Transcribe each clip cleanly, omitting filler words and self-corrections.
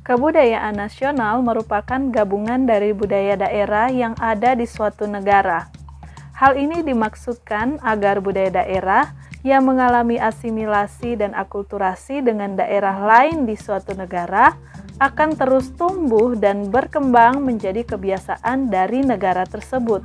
Kebudayaan nasional merupakan gabungan dari budaya daerah yang ada di suatu negara. Hal ini dimaksudkan agar budaya daerah yang mengalami asimilasi dan akulturasi dengan daerah lain di suatu negara akan terus tumbuh dan berkembang menjadi kebiasaan dari negara tersebut.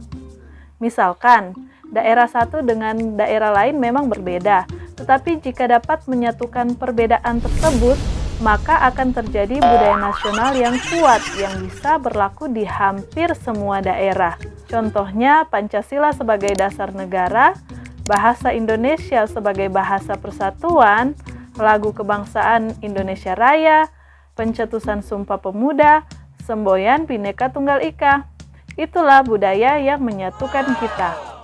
Misalkan, daerah satu dengan daerah lain memang berbeda, tetapi jika dapat menyatukan perbedaan tersebut, maka akan terjadi budaya nasional yang kuat yang bisa berlaku di hampir semua daerah. Contohnya Pancasila sebagai dasar negara, bahasa Indonesia sebagai bahasa persatuan, lagu kebangsaan Indonesia Raya, pencetusan Sumpah Pemuda, semboyan Bhinneka Tunggal Ika. Itulah budaya yang menyatukan kita.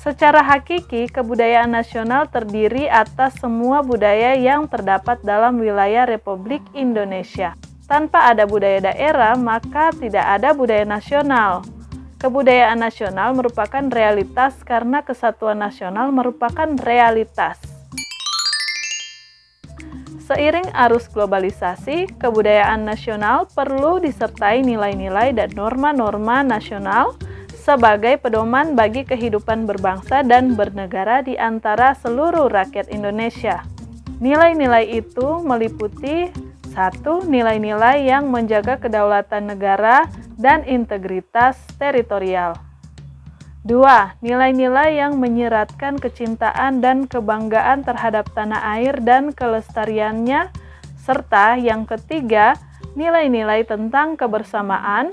Secara hakiki, kebudayaan nasional terdiri atas semua budaya yang terdapat dalam wilayah Republik Indonesia. Tanpa ada budaya daerah, maka tidak ada budaya nasional. Kebudayaan nasional merupakan realitas karena kesatuan nasional merupakan realitas. Seiring arus globalisasi, kebudayaan nasional perlu disertai nilai-nilai dan norma-norma nasional sebagai pedoman bagi kehidupan berbangsa dan bernegara di antara seluruh rakyat Indonesia. Nilai-nilai itu meliputi 1. Nilai-nilai yang menjaga kedaulatan negara dan integritas teritorial. 2. Nilai-nilai yang menyeratkan kecintaan dan kebanggaan terhadap tanah air dan kelestariannya, serta yang ketiga, nilai-nilai tentang kebersamaan,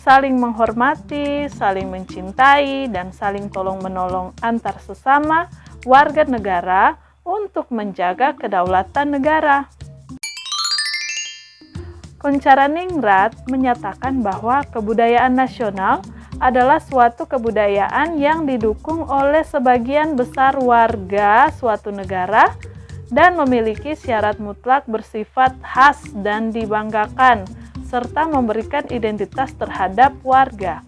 saling menghormati, saling mencintai, dan saling tolong-menolong antar sesama warga negara untuk menjaga kedaulatan negara. Koncaraningrat menyatakan bahwa kebudayaan nasional adalah suatu kebudayaan yang didukung oleh sebagian besar warga suatu negara dan memiliki syarat mutlak bersifat khas dan dibanggakan, serta memberikan identitas terhadap warga.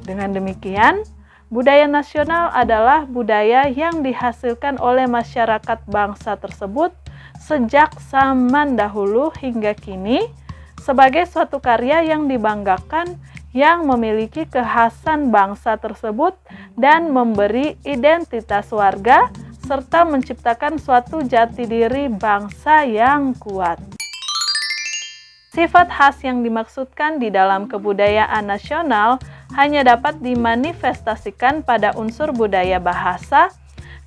Dengan demikian, budaya nasional adalah budaya yang dihasilkan oleh masyarakat bangsa tersebut sejak zaman dahulu hingga kini sebagai suatu karya yang dibanggakan yang memiliki kekhasan bangsa tersebut dan memberi identitas warga serta menciptakan suatu jati diri bangsa yang kuat. Sifat khas yang dimaksudkan di dalam kebudayaan nasional hanya dapat dimanifestasikan pada unsur budaya bahasa,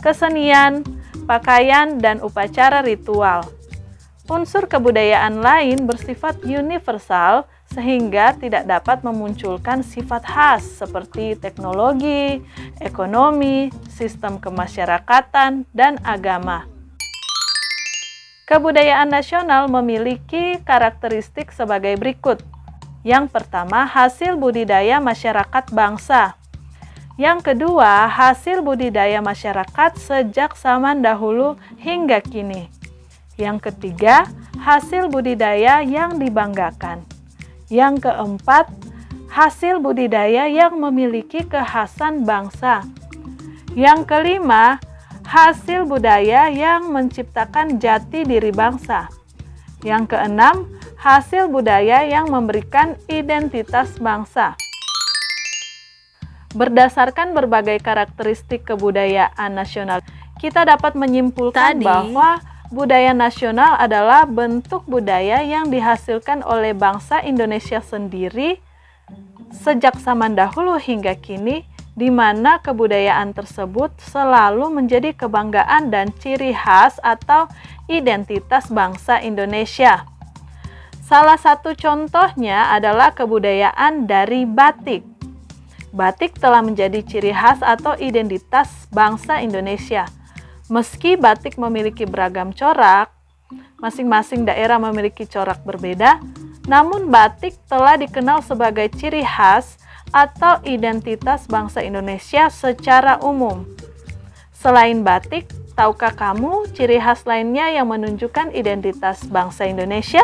kesenian, pakaian, dan upacara ritual. Unsur kebudayaan lain bersifat universal sehingga tidak dapat memunculkan sifat khas seperti teknologi, ekonomi, sistem kemasyarakatan, dan agama. Kebudayaan nasional memiliki karakteristik sebagai berikut. Yang pertama, hasil budidaya masyarakat bangsa. Yang kedua, hasil budidaya masyarakat sejak zaman dahulu hingga kini. Yang ketiga, hasil budidaya yang dibanggakan. Yang keempat, hasil budidaya yang memiliki kekhasan bangsa. Yang kelima, hasil budaya yang menciptakan jati diri bangsa. Yang keenam, hasil budaya yang memberikan identitas bangsa. Berdasarkan berbagai karakteristik kebudayaan nasional, kita dapat menyimpulkan bahwa budaya nasional adalah bentuk budaya yang dihasilkan oleh bangsa Indonesia sendiri sejak zaman dahulu hingga kini, di mana kebudayaan tersebut selalu menjadi kebanggaan dan ciri khas atau identitas bangsa Indonesia. Salah satu contohnya adalah kebudayaan dari batik. Batik telah menjadi ciri khas atau identitas bangsa Indonesia. Meski batik memiliki beragam corak, masing-masing daerah memiliki corak berbeda, namun batik telah dikenal sebagai ciri khas atau identitas bangsa Indonesia secara umum. Selain batik, tahukah kamu ciri khas lainnya yang menunjukkan identitas bangsa Indonesia?